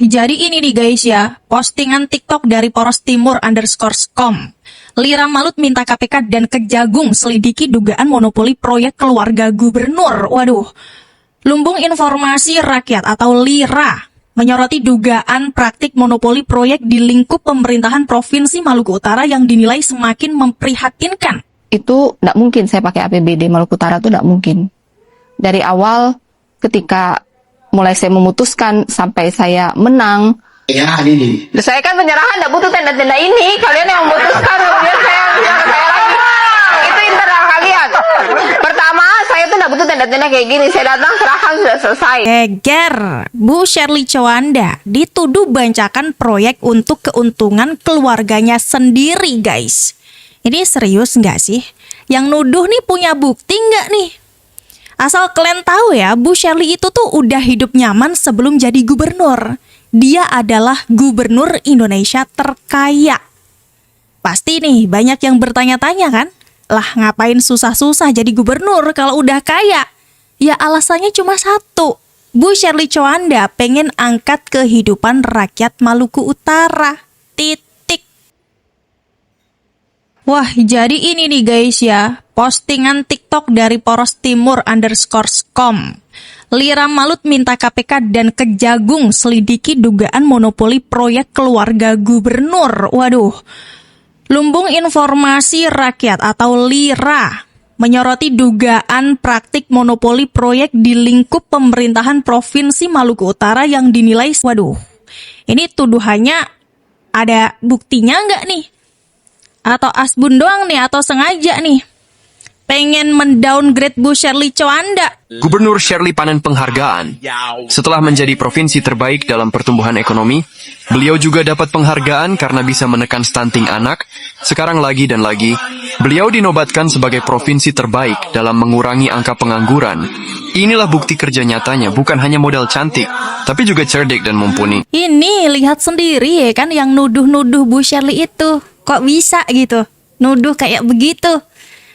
Jadi ini nih guys ya, postingan TikTok dari Poros Timur _com. Lira Malut minta KPK dan Kejagung selidiki dugaan monopoli proyek keluarga gubernur. Waduh, Lumbung Informasi Rakyat atau LIRA menyoroti dugaan praktik monopoli proyek di lingkup pemerintahan Provinsi Maluku Utara yang dinilai semakin memprihatinkan. Itu tidak mungkin saya pakai APBD Maluku Utara, itu tidak mungkin. Dari awal ketika mulai saya memutuskan sampai saya menang. Ya, ini. Saya kan penyerahan tidak butuh tenda-tenda ini. Kalian yang memutuskan, kemudian saya lagi. Itu internal kalian. Pertama, saya tuh tidak butuh tenda-tenda kayak gini. Saya datang, serahkan, sudah selesai. Geger, Bu Shirley Chowanda dituduh bancakan proyek untuk keuntungan keluarganya sendiri, guys. Ini serius nggak sih? Yang nuduh nih punya bukti nggak nih? Asal kalian tahu ya, Bu Shirley itu tuh udah hidup nyaman sebelum jadi gubernur. Dia adalah gubernur Indonesia terkaya. Pasti nih banyak yang bertanya-tanya kan? Lah ngapain susah-susah jadi gubernur kalau udah kaya? Ya alasannya cuma satu. Bu Shirley Chowanda pengen angkat kehidupan rakyat Maluku Utara. Titik. Wah, jadi ini nih guys ya, postingan TikTok dari Poros Timur _com. Lira Malut minta KPK dan Kejagung selidiki dugaan monopoli proyek keluarga gubernur. Waduh, Lumbung Informasi Rakyat atau LIRA menyoroti dugaan praktik monopoli proyek di lingkup pemerintahan Provinsi Maluku Utara yang dinilai, waduh, ini tuduhannya ada buktinya nggak nih? Atau asbun doang nih, atau sengaja nih pengen mendowngrade Bu Shirley Chowanda? Gubernur Shirley panen penghargaan. Setelah menjadi provinsi terbaik dalam pertumbuhan ekonomi, beliau juga dapat penghargaan karena bisa menekan stunting anak. Sekarang lagi dan lagi, beliau dinobatkan sebagai provinsi terbaik dalam mengurangi angka pengangguran. Inilah bukti kerja nyatanya, bukan hanya modal cantik, tapi juga cerdik dan mumpuni. Ini lihat sendiri ya kan yang nuduh-nuduh Bu Shirley itu. Kok bisa gitu? Nuduh kayak begitu.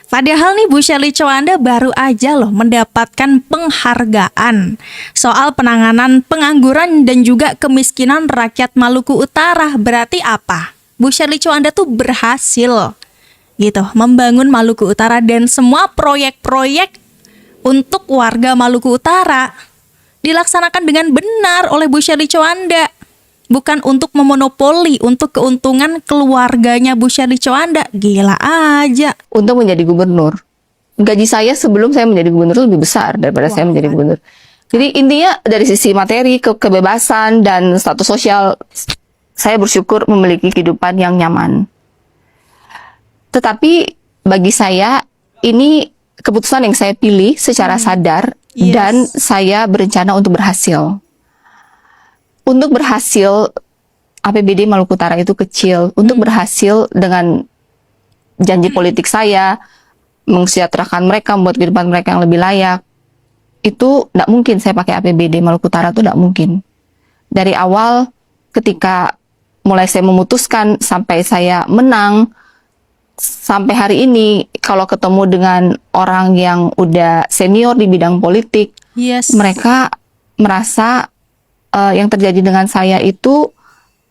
Padahal nih Bu Shirley Chowanda baru aja loh mendapatkan penghargaan soal penanganan pengangguran dan juga kemiskinan rakyat Maluku Utara. Berarti apa? Bu Shirley Chowanda tuh berhasil gitu membangun Maluku Utara dan semua proyek-proyek untuk warga Maluku Utara dilaksanakan dengan benar oleh Bu Shirley Chowanda. Bukan untuk memonopoli, untuk keuntungan keluarganya Bu Shirley Chowanda. Gila aja. Untuk menjadi gubernur, gaji saya sebelum saya menjadi gubernur lebih besar daripada saya menjadi gubernur. Jadi intinya dari sisi materi, kebebasan, dan status sosial, saya bersyukur memiliki kehidupan yang nyaman. Tetapi bagi saya, ini keputusan yang saya pilih secara sadar, dan saya berencana untuk berhasil. Untuk berhasil, APBD Maluku Utara itu kecil. Untuk berhasil dengan janji politik saya, mensejahterakan mereka, membuat kehidupan mereka yang lebih layak, itu tidak mungkin saya pakai APBD Maluku Utara, itu tidak mungkin. Dari awal, ketika mulai saya memutuskan sampai saya menang, sampai hari ini, kalau ketemu dengan orang yang udah senior di bidang politik, mereka merasa yang terjadi dengan saya itu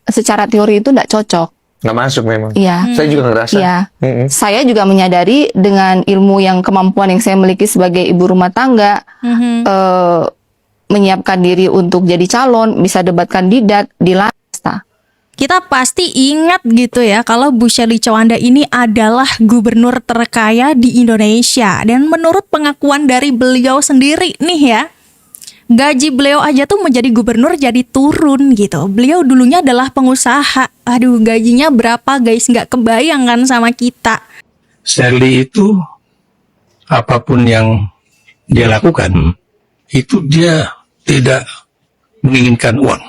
secara teori itu tidak cocok. Nggak masuk memang. Iya. Saya juga ngerasa. Iya. Saya juga menyadari dengan ilmu yang kemampuan yang saya miliki sebagai ibu rumah tangga, menyiapkan diri untuk jadi calon, bisa debat kandidat di Lasta. Kita pasti ingat gitu ya kalau Bu Shirley Chowanda ini adalah gubernur terkaya di Indonesia. Dan menurut pengakuan dari beliau sendiri nih ya, gaji beliau aja tuh menjadi gubernur jadi turun gitu. Beliau dulunya adalah pengusaha. Aduh, gajinya berapa guys? Nggak kebayang kan sama kita. Shirley itu apapun yang dia lakukan, itu dia tidak menginginkan uang.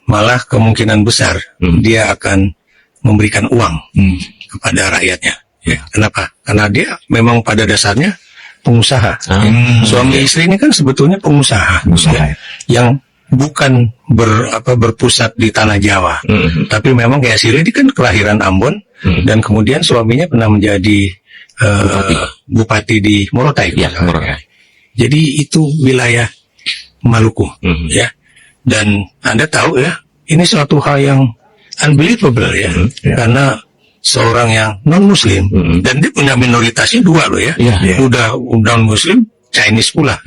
Malah kemungkinan besar dia akan memberikan uang kepada rakyatnya. Ya, kenapa? Karena dia memang pada dasarnya pengusaha. Suami istri ini kan sebetulnya pengusaha, ya, yang bukan berpusat di tanah Jawa, tapi memang kayak Shirley ini kan kelahiran Ambon, dan kemudian suaminya pernah menjadi bupati di Morotai. Ya, Morotai. Jadi itu wilayah Maluku, ya. Dan Anda tahu ya, ini suatu hal yang unbelievable ya, karena seorang yang non-Muslim, dan dia punya minoritasnya dua loh ya, udah non-Muslim, Chinese pula.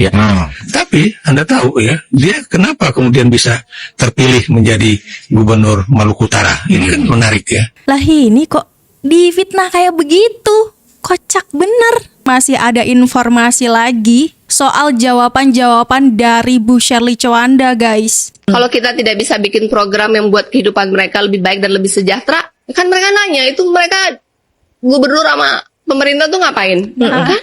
Tapi Anda tahu ya, dia kenapa kemudian bisa terpilih menjadi gubernur Maluku Utara? Ini kan menarik ya. Lah ini kok difitnah kayak begitu? Kocak bener. Masih ada informasi lagi soal jawaban-jawaban dari Bu Shirley Chowanda, guys. Kalau kita tidak bisa bikin program yang buat kehidupan mereka lebih baik dan lebih sejahtera, kan mereka nanya, itu mereka gubernur sama pemerintah tuh ngapain? Kan?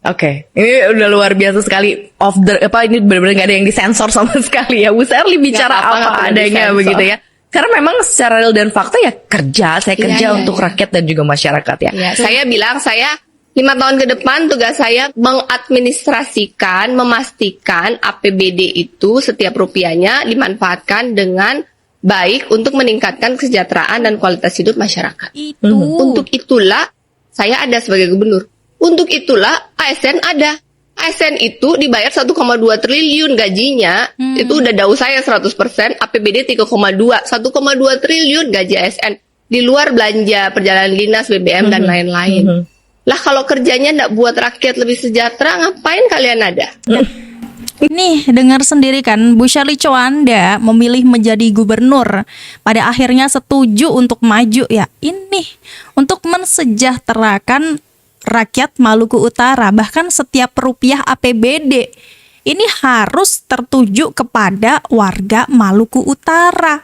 Oke, ini udah luar biasa sekali. Ini benar-benar nggak ada yang disensor sama sekali ya. Bu Shirley bicara apa adanya begitu ya. Karena memang secara real dan fakta ya saya kerja untuk rakyat dan juga masyarakat ya. Saya bilang, saya 5 tahun ke depan tugas saya mengadministrasikan, memastikan APBD itu setiap rupiahnya dimanfaatkan dengan baik untuk meningkatkan kesejahteraan dan kualitas hidup masyarakat. Untuk itulah saya ada sebagai gubernur. Untuk itulah ASN ada. ASN itu dibayar 1,2 triliun gajinya, itu udah dauh saya 100%, APBD 3,2, 1,2 triliun gaji ASN, di luar belanja perjalanan dinas, BBM, dan lain-lain. Lah kalau kerjanya nggak buat rakyat lebih sejahtera, ngapain kalian ada? Nih, dengar sendiri kan, Bu Shirley Chowanda memilih menjadi gubernur. Pada akhirnya setuju untuk maju ya. Ini untuk mensejahterakan rakyat Maluku Utara, bahkan setiap rupiah APBD ini harus tertuju kepada warga Maluku Utara.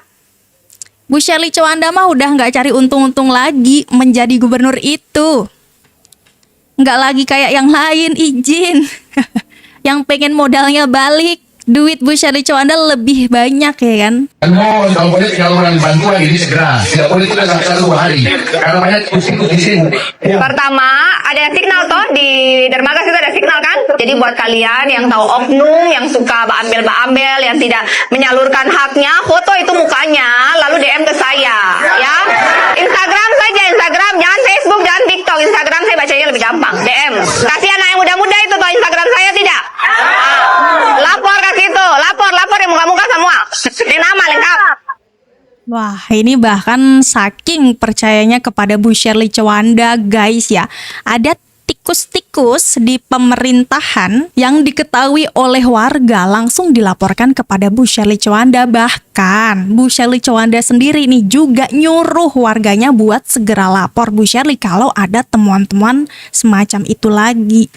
Bu Shirley Chowanda mah udah nggak cari untung-untung lagi menjadi gubernur itu. Nggak lagi kayak yang lain, izin. Yang pengen modalnya balik, duit Bu Shirley Chowanda lebih banyak ya kan. Kalau boleh kalau orang bantuan ini segera, tidak boleh kita sampai 2 hari karena banyak pusing di sini. Pertama, ada signal toh di dermaga itu ada signal kan? Jadi buat kalian yang tahu oknum, yang suka ambil, yang tidak menyalurkan haknya, foto itu mukanya, lalu DM ke saya, ya. Instagram saja, Instagram, jangan Facebook, jangan TikTok. Instagram saya bacanya lebih gampang, DM. Kasih anak yang muda-muda itu toh Instagram saya tidak. Lapor ke situ, lapor yang muka-muka semua. Ini nama lengkap. Wah, ini bahkan saking percayanya kepada Bu Shirley Chowanda, guys ya. Ada tikus-tikus di pemerintahan yang diketahui oleh warga langsung dilaporkan kepada Bu Shirley Chowanda. Bahkan Bu Shirley Chowanda sendiri nih juga nyuruh warganya buat segera lapor Bu Shirley kalau ada temuan-temuan semacam itu lagi.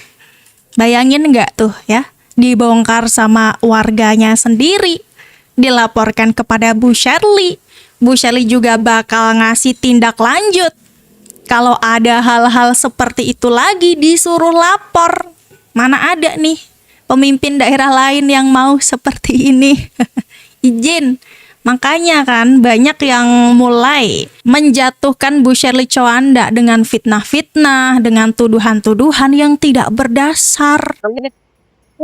Bayangin nggak tuh ya, dibongkar sama warganya sendiri, dilaporkan kepada Bu Shirley. Bu Shirley juga bakal ngasih tindak lanjut. Kalau ada hal-hal seperti itu lagi disuruh lapor. Mana ada nih pemimpin daerah lain yang mau seperti ini. Izin. Makanya kan banyak yang mulai menjatuhkan Bu Shirley Chowanda dengan fitnah-fitnah, dengan tuduhan-tuduhan yang tidak berdasar.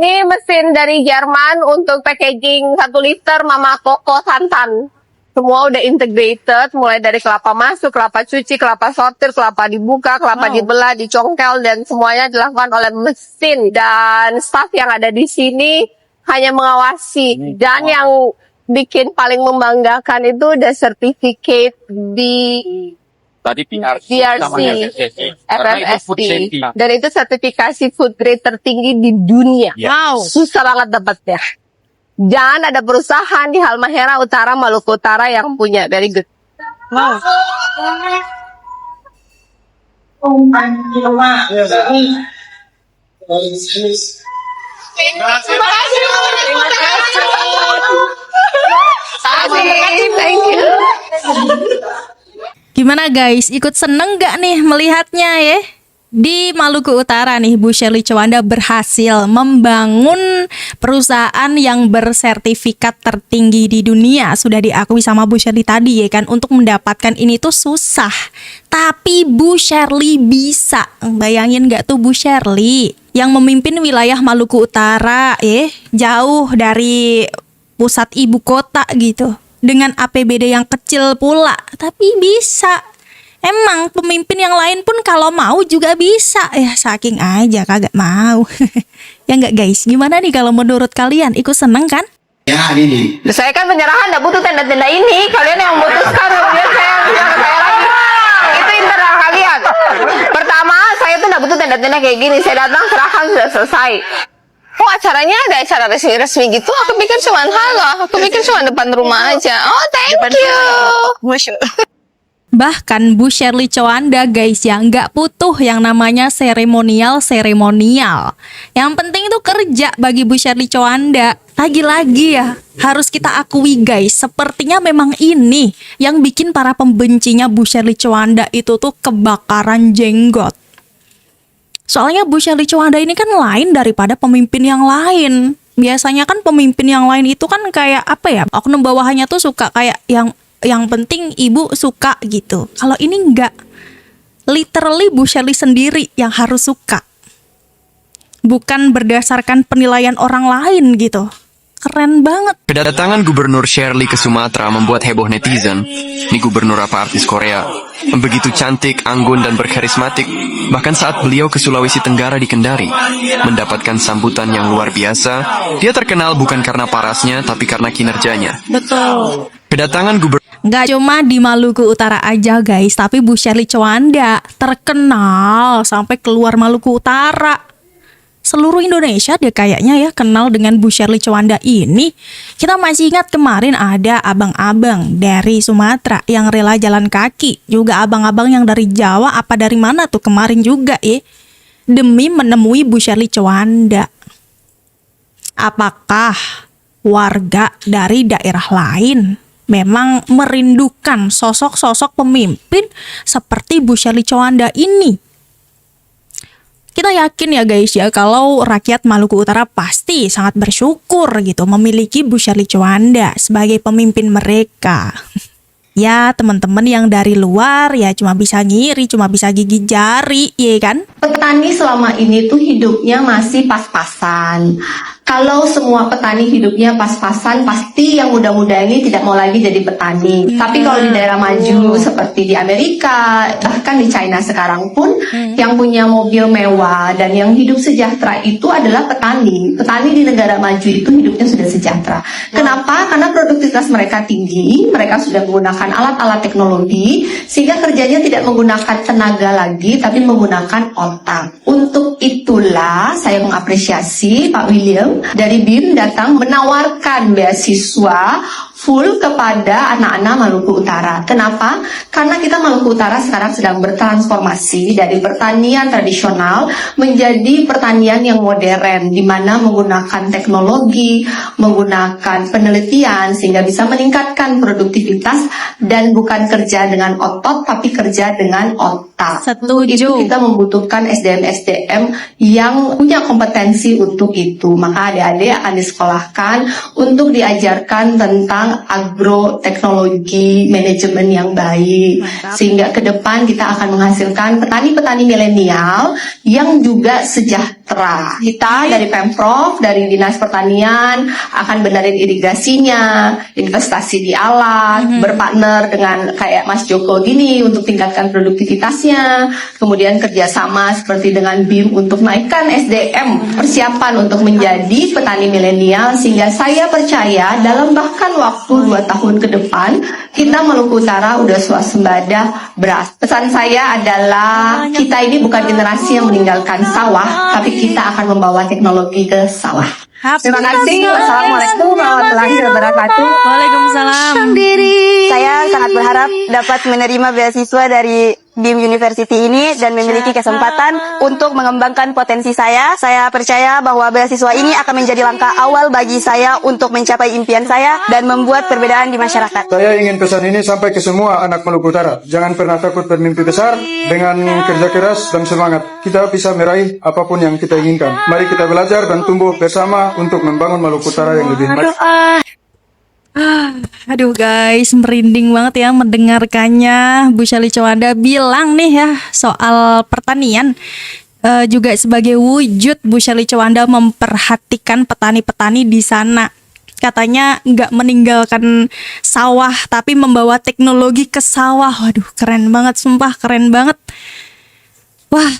Ini mesin dari Jerman untuk packaging 1 liter Mama Koko santan. Semua udah integrated, mulai dari kelapa masuk, kelapa cuci, kelapa sortir, kelapa dibuka, kelapa dibelah, dicongkel, dan semuanya dilakukan oleh mesin. Dan staff yang ada di sini hanya mengawasi. Dan yang bikin paling membanggakan itu udah sertifikat Tadi PRC, FFSC, dan itu sertifikasi food grade tertinggi di dunia. Wow, susah banget dapatnya. Dan ada perusahaan di Halmahera Utara, Maluku Utara yang punya, very good. Wow. Thank you. Gimana guys, ikut seneng gak nih melihatnya ya? Di Maluku Utara nih, Bu Shirley Chowanda berhasil membangun perusahaan yang bersertifikat tertinggi di dunia. Sudah diakui sama Bu Shirley tadi ya kan, untuk mendapatkan ini tuh susah. Tapi Bu Shirley bisa. Bayangin gak tuh Bu Shirley yang memimpin wilayah Maluku Utara jauh dari pusat ibu kota gitu. Dengan APBD yang kecil pula, tapi bisa. Emang pemimpin yang lain pun kalau mau juga bisa. Ya saking aja kagak mau. Ya nggak guys? Gimana nih kalau menurut kalian? Ikut seneng kan? Saya kan penyerahan nggak butuh tenda-tenda ini. Kalian yang memutuskan, kemudian saya lagi. Itu internal kalian. Pertama, saya tuh nggak butuh tenda-tenda kayak gini. Saya datang, serahkan, sudah selesai. Oh, acaranya ada acara resmi-resmi gitu. Aku pikir cuma halo. Aku pikir cuma depan rumah aja. Oh, thank you. Bahkan Bu Shirley Chowanda guys ya nggak butuh yang namanya seremonial. Yang penting itu kerja bagi Bu Shirley Chowanda. Lagi-lagi ya harus kita akui guys, sepertinya memang ini yang bikin para pembencinya Bu Shirley Chowanda itu tuh kebakaran jenggot. Soalnya Bu Shirley Chowanda ini kan lain daripada pemimpin yang lain. Biasanya kan pemimpin yang lain itu kan kayak apa ya, oknum bawahannya tuh suka kayak yang penting ibu suka gitu. Kalau ini enggak, literally Bu Shirley sendiri yang harus suka, bukan berdasarkan penilaian orang lain gitu. Keren banget. Kedatangan Gubernur Shirley ke Sumatera membuat heboh netizen. Ini gubernur apa artis Korea? Begitu cantik, anggun, dan berkarismatik. Bahkan saat beliau ke Sulawesi Tenggara di Kendari, mendapatkan sambutan yang luar biasa. Dia terkenal bukan karena parasnya, tapi karena kinerjanya. Betul. Kedatangan gubernur Nggak cuma di Maluku Utara aja guys, tapi Bu Shirley Chowanda terkenal sampai keluar Maluku Utara. Seluruh Indonesia dia kayaknya ya kenal dengan Bu Shirley Chowanda ini. Kita masih ingat kemarin ada abang-abang dari Sumatera yang rela jalan kaki. Juga abang-abang yang dari Jawa apa dari mana tuh kemarin juga ya, demi menemui Bu Shirley Chowanda. Apakah warga dari daerah lain memang merindukan sosok-sosok pemimpin seperti Bu Shirley Chowanda ini? Kita yakin ya guys ya kalau rakyat Maluku Utara pasti sangat bersyukur gitu memiliki Bu Shirley Chowanda sebagai pemimpin mereka. Ya teman-teman yang dari luar ya cuma bisa ngiri, cuma bisa gigit jari, ya kan? Petani selama ini tuh hidupnya masih pas-pasan. Kalau semua petani hidupnya pas-pasan, pasti yang muda-muda ini tidak mau lagi jadi petani. Tapi kalau di daerah maju seperti di Amerika, bahkan di China sekarang pun, yang punya mobil mewah dan yang hidup sejahtera itu adalah petani. Petani di negara maju itu hidupnya sudah sejahtera. Kenapa? Karena produktivitas mereka tinggi, mereka sudah menggunakan alat-alat teknologi, sehingga kerjanya tidak menggunakan tenaga lagi, tapi menggunakan otak. Untuk itulah saya mengapresiasi Pak William dari BIM datang menawarkan beasiswa full kepada anak-anak Maluku Utara. Kenapa? Karena kita Maluku Utara sekarang sedang bertransformasi dari pertanian tradisional menjadi pertanian yang modern, di mana menggunakan teknologi, menggunakan penelitian sehingga bisa meningkatkan produktivitas dan bukan kerja dengan otot tapi kerja dengan otak. Setuju. Itu kita membutuhkan SDM-SDM yang punya kompetensi untuk itu. Maka adik-adik akan disekolahkan untuk diajarkan tentang agroteknologi manajemen yang baik. Mantap. Sehingga ke depan kita akan menghasilkan petani-petani milenial yang juga sejahtera. Kita dari Pemprov, dari Dinas Pertanian akan benerin irigasinya, investasi di alat, berpartner dengan kayak Mas Joko gini untuk tingkatkan produktivitasnya, kemudian kerjasama seperti dengan BIM untuk naikkan SDM, persiapan untuk menjadi petani milenial, sehingga saya percaya dalam bahkan waktu 2 tahun ke depan kita Maluku Utara udah swasembada beras. Pesan saya adalah kita ini bukan generasi yang meninggalkan sawah, tapi kita akan membawa teknologi ke sawah. Terima kasih. Wassalamualaikum warahmatullahi wabarakatuh. Waalaikumsalam. Saya sangat berharap dapat menerima beasiswa dari BIM University ini dan memiliki kesempatan untuk mengembangkan potensi saya. Saya percaya bahwa beasiswa ini akan menjadi langkah awal bagi saya untuk mencapai impian saya dan membuat perbedaan di masyarakat. Saya ingin pesan ini sampai ke semua anak Maluku Utara. Jangan pernah takut bermimpi besar. Dengan kerja keras dan semangat, kita bisa meraih apapun yang kita inginkan. Mari kita belajar dan tumbuh bersama untuk membangun Maluku Utara yang lebih baik. Aduh guys, merinding banget ya mendengarkannya. Bu Shirley Chowanda bilang nih ya soal pertanian, juga sebagai wujud Bu Shirley Chowanda memperhatikan petani-petani di sana. Katanya nggak meninggalkan sawah tapi membawa teknologi ke sawah. Waduh keren banget, sumpah keren banget. Wah,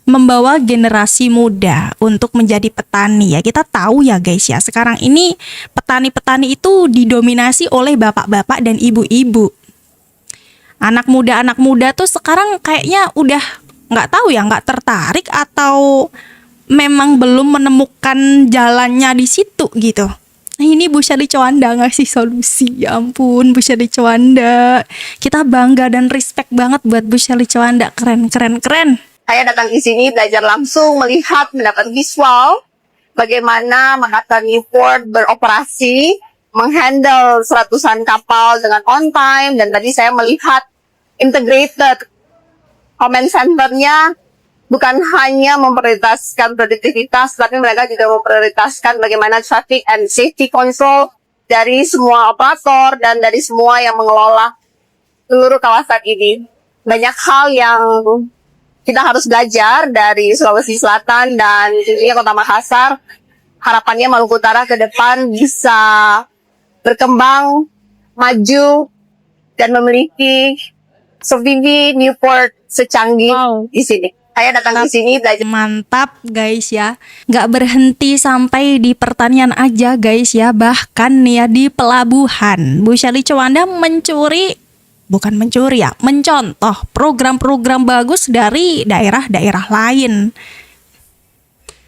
membawa generasi muda untuk menjadi petani ya. Kita tahu ya guys ya, sekarang ini petani-petani itu didominasi oleh bapak-bapak dan ibu-ibu. Anak muda tuh sekarang kayaknya udah nggak tahu ya, nggak tertarik atau memang belum menemukan jalannya di situ gitu. Nah, ini Bu Shelly Chowanda ngasih solusi. Ya ampun, Bu Shelly Chowanda. Kita bangga dan respect banget buat Bu Shelly Chowanda. Keren. Saya datang ke sini belajar langsung, melihat, mendapat visual bagaimana Manhattan Newport beroperasi, menghandle seratusan kapal dengan on time, dan tadi saya melihat integrated command center-nya bukan hanya memprioritaskan produktivitas, tapi mereka juga memprioritaskan bagaimana traffic and safety control dari semua operator dan dari semua yang mengelola seluruh kawasan ini. Banyak hal yang kita harus belajar dari Sulawesi Selatan dan tentunya Kota Makassar. Harapannya Maluku Utara ke depan bisa berkembang, maju, dan memiliki SOVIVI Newport secanggih di sini. Saya datang ke sini belajar. Mantap guys ya. Nggak berhenti sampai di pertanian aja guys ya. Bahkan nih ya di pelabuhan. Bu Shelly Chowanda mencontoh program-program bagus dari daerah-daerah lain.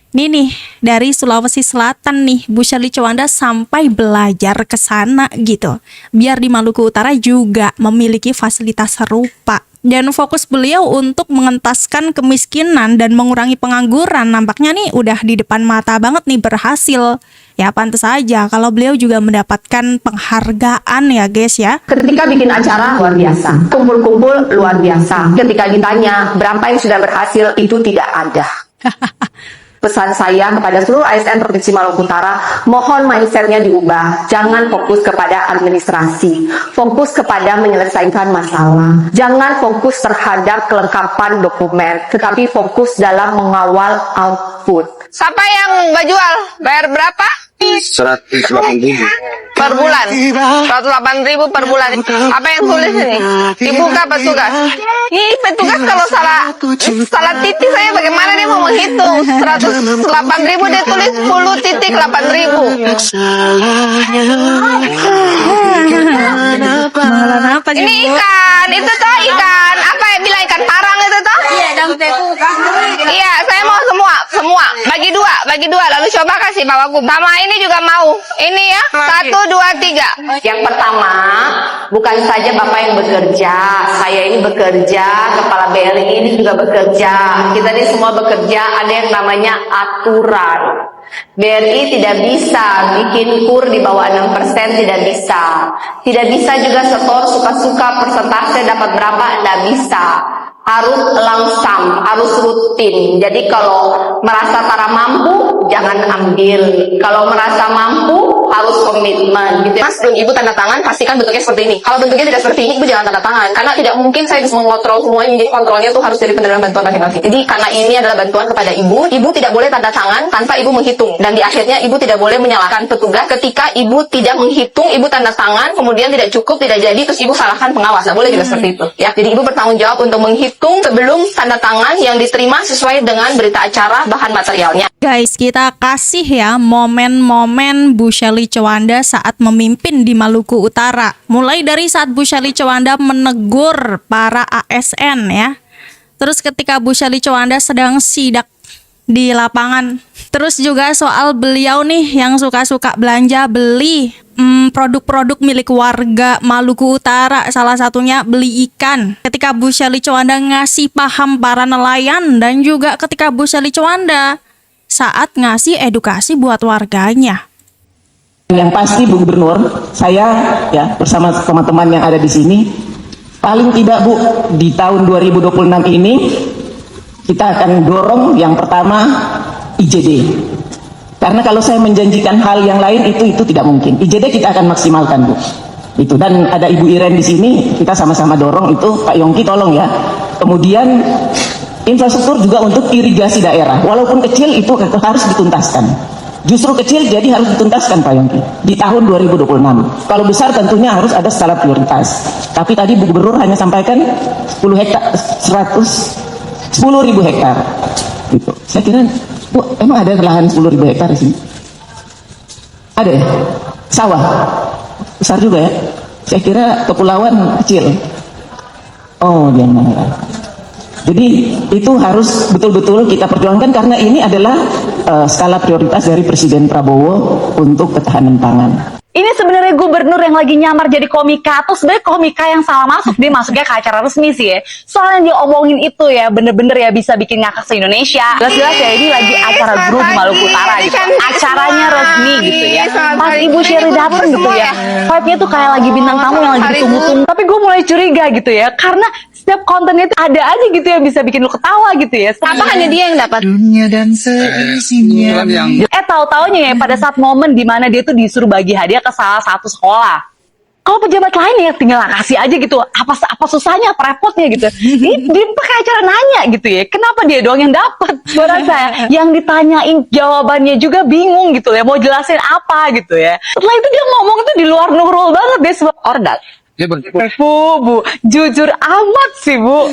Ini nih dari Sulawesi Selatan nih, Bu Shelly Chowanda sampai belajar ke sana gitu. Biar di Maluku Utara juga memiliki fasilitas serupa. Dan fokus beliau untuk mengentaskan kemiskinan dan mengurangi pengangguran. Nampaknya nih udah di depan mata banget nih, berhasil. Ya pantas aja kalau beliau juga mendapatkan penghargaan ya guys ya. Ketika bikin acara luar biasa, kumpul-kumpul luar biasa. Ketika ditanya berapa yang sudah berhasil, itu tidak ada. Pesan saya kepada seluruh ASN Provinsi Maluku Utara, mohon mindset-nya diubah. Jangan fokus kepada administrasi, fokus kepada menyelesaikan masalah. Jangan fokus terhadap kelengkapan dokumen, tetapi fokus dalam mengawal output. Siapa yang nggak jual? Bayar berapa? 108.000 per bulan. 108.000 per bulan. Apa yang tulis ini? Dibuka petugas. Ih, petugas kalau salah titik saya bagaimana dia mau menghitung? 108.000 dia tulis 10 titik 8.000. Ini ikan, itu toh ikan. Apa yang bilang ikan parang itu toh? Iya, saya mau semua. Bagi dua. Lalu coba kasih Pak Wagub. Sama ini juga mau. Ini ya, 1, 2, 3. Yang pertama, bukan saja Bapak yang bekerja, saya ini bekerja, Kepala BRI ini juga bekerja, kita ini semua bekerja, ada yang namanya aturan. BRI tidak bisa bikin kur di bawah 6%, tidak bisa. Tidak bisa juga setor suka-suka persentase dapat berapa, tidak bisa. Harus langsam, harus rutin. Jadi kalau merasa tak mampu, jangan ambil. Kalau merasa mampu, harus komitmen. Gitu. Mas, Ibu tanda tangan, pastikan bentuknya seperti ini. Kalau bentuknya tidak seperti ini, Ibu jangan tanda tangan. Karena tidak mungkin saya bisa mengontrol semuanya. Jadi kontrolnya tuh harus dari penerima bantuan masing-masing. Jadi karena ini adalah bantuan kepada Ibu, Ibu tidak boleh tanda tangan tanpa Ibu menghitung. Dan di akhirnya Ibu tidak boleh menyalahkan petugas ketika Ibu tidak menghitung, Ibu tanda tangan, kemudian tidak cukup, tidak jadi, terus Ibu salahkan pengawas. Tidak boleh juga seperti itu. Ya, jadi Ibu bertanggung jawab untuk menghitung sebelum tanda tangan yang diterima sesuai dengan berita acara bahan materialnya. Guys, kita kasih ya momen-momen Bu Shelly Chowanda saat memimpin di Maluku Utara. Mulai dari saat Bu Shelly Chowanda menegur para ASN ya. Terus ketika Bu Shelly Chowanda sedang sidak di lapangan. Terus juga soal beliau nih yang suka-suka belanja beli produk-produk milik warga Maluku Utara, salah satunya beli ikan. Ketika Bu Shelly Chowanda ngasih paham para nelayan dan juga ketika Bu Shelly Chowanda saat ngasih edukasi buat warganya. Yang pasti Bu Gubernur, saya ya bersama teman-teman yang ada di sini, paling tidak Bu, di tahun 2026 ini kita akan dorong yang pertama IJD. Karena kalau saya menjanjikan hal yang lain itu tidak mungkin. IJD kita akan maksimalkan Bu. Itu, dan ada Ibu Iren di sini, kita sama-sama dorong itu. Pak Yongki tolong ya. Kemudian infrastruktur juga untuk irigasi daerah. Walaupun kecil itu harus dituntaskan. Justru kecil jadi harus dituntaskan Pak Yongki di tahun 2026. Kalau besar tentunya harus ada skala prioritas. Tapi tadi Bu Gubernur hanya sampaikan 10.000 hektar. Gitu. Saya kira, wah, emang ada lahan 10.000 hektar di sini? Ada ya? Sawah? Besar juga ya? Saya kira kepulauan kecil. Oh, dia marah. Jadi itu harus betul-betul kita perjuangkan karena ini adalah skala prioritas dari Presiden Prabowo untuk ketahanan pangan. Ini sebenarnya gubernur yang lagi nyamar jadi komika atau sebenarnya komika yang salah masuk, dia masuknya ke acara resmi sih ya. Soalnya dia omongin itu ya bener-bener ya bisa bikin ngakak se-Indonesia. Jelas-jelas ya ini lagi acara grup Maluku Utara gitu. Acaranya resmi gitu ya. Pas Ibu Shirley dateng gitu ya, vibe-nya tuh kayak lagi bintang tamu yang lagi ditunggu-tunggu. Tapi gue mulai curiga gitu ya, karena setiap kontennya itu ada aja gitu yang bisa bikin lu ketawa gitu ya. Apa hanya dia yang dapat? Dunia dan seisinya. Tahu-taunya ya pada saat momen dimana dia tuh disuruh bagi hadiah ke salah satu sekolah. Kalau pejabat lain ya tinggal kasih aja gitu. Apa susahnya, apa repotnya gitu. Ini dia pakai acara nanya gitu ya. Kenapa dia doang yang dapat? Gue rasa yang ditanyain jawabannya juga bingung gitu ya. Mau jelasin apa gitu ya. Setelah itu dia ngomong itu di luar Nurul banget deh sebab ordal. Bu, jujur amat sih Bu.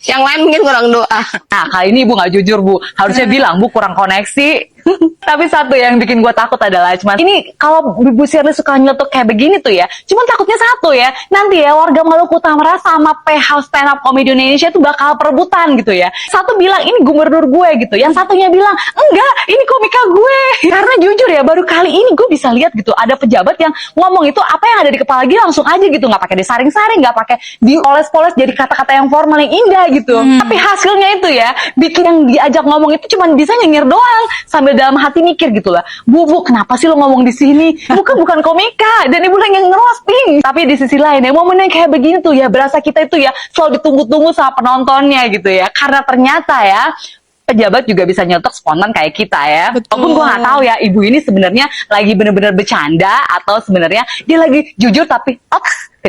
Yang lain mungkin kurang doa. Nah, kali ini Ibu nggak jujur, Bu. Harusnya bilang, Bu, kurang koneksi. Tapi satu yang bikin gue takut adalah cuman ini kalau Bu Shirley suka nyeletuk kayak begini tuh ya, cuman takutnya satu ya, nanti ya warga Maluku Utara sama PH stand up comedy Indonesia tuh bakal perebutan gitu ya. Satu bilang ini gubernur gue gitu, yang satunya bilang enggak, ini komika gue. Karena jujur ya, baru kali ini gue bisa lihat gitu ada pejabat yang ngomong itu apa yang ada di kepala dia langsung aja gitu, nggak pakai disaring-saring, nggak pakai dioles-poles jadi kata-kata yang formal yang indah gitu. Tapi hasilnya itu ya, bikin yang diajak ngomong itu cuman bisa nyengir doang sambil dalam hati mikir gitu lah, Bu, kenapa sih lo ngomong di sini? Bukan komika dan ibu yang ngerosting. Tapi di sisi lain ya, momen yang kayak begini tuh ya berasa kita itu ya selalu ditunggu-tunggu sama penontonnya gitu ya. Karena ternyata ya pejabat juga bisa nyetok spontan kayak kita ya. Walaupun gue nggak tahu ya ibu ini sebenarnya lagi bener-bener bercanda atau sebenarnya dia lagi jujur tapi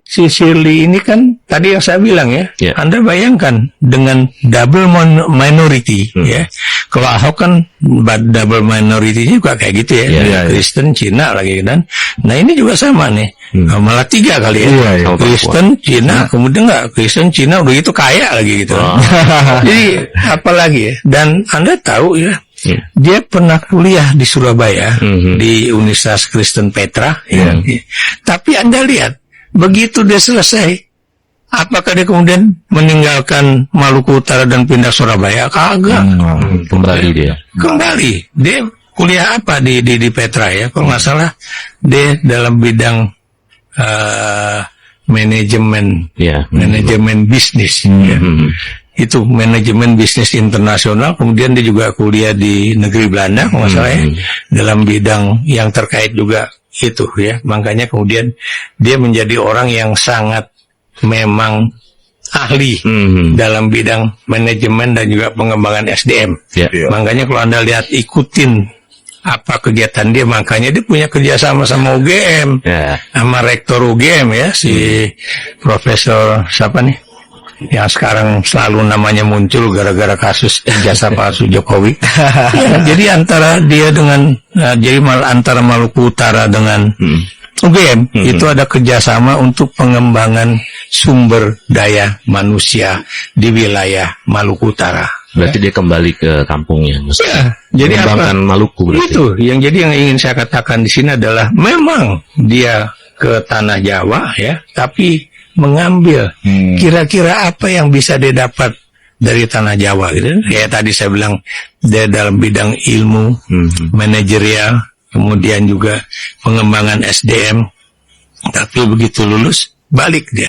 Si Shirley ini kan tadi yang saya bilang ya, Anda bayangkan dengan double minority ya. Kalau Ahok kan double minority juga kayak gitu ya, Kristen, Cina lagi kan. Nah ini juga sama nih, malah 3 kali ya, Kristen, Cina, kemudian Kristen, Cina udah gitu kaya lagi gitu. Jadi apalagi ya, dan Anda tahu ya, dia pernah kuliah di Surabaya di Universitas Kristen Petra, tapi Anda lihat. Begitu dia selesai, apakah dia kemudian meninggalkan Maluku Utara dan pindah Surabaya? Kagak. Kembali dia. Kembali. Dia kuliah apa di Petra ya? Kalau nggak salah, dia dalam bidang manajemen bisnis. Ya. Itu manajemen bisnis internasional. Kemudian dia juga kuliah di negeri Belanda, kalau nggak salah ya, dalam bidang yang terkait juga itu ya. Makanya kemudian dia menjadi orang yang sangat memang ahli dalam bidang manajemen dan juga pengembangan SDM. Makanya kalau Anda lihat ikutin apa kegiatan dia, makanya dia punya kerjasama sama UGM, sama rektor UGM ya, si Profesor siapa nih? Yang sekarang selalu namanya muncul gara-gara kasus ijazah palsu Jokowi. Jadi antara dia dengan antara Maluku Utara dengan UGM itu ada kerjasama untuk pengembangan sumber daya manusia di wilayah Maluku Utara. Berarti dia kembali ke kampungnya, jadi mengembangkan Maluku. Itu yang ingin saya katakan di sini adalah memang dia ke tanah Jawa ya, tapi mengambil kira-kira apa yang bisa dia dapat dari tanah Jawa gitu. Kayak tadi saya bilang dia dalam bidang ilmu manajerial, kemudian juga pengembangan SDM, tapi begitu lulus balik dia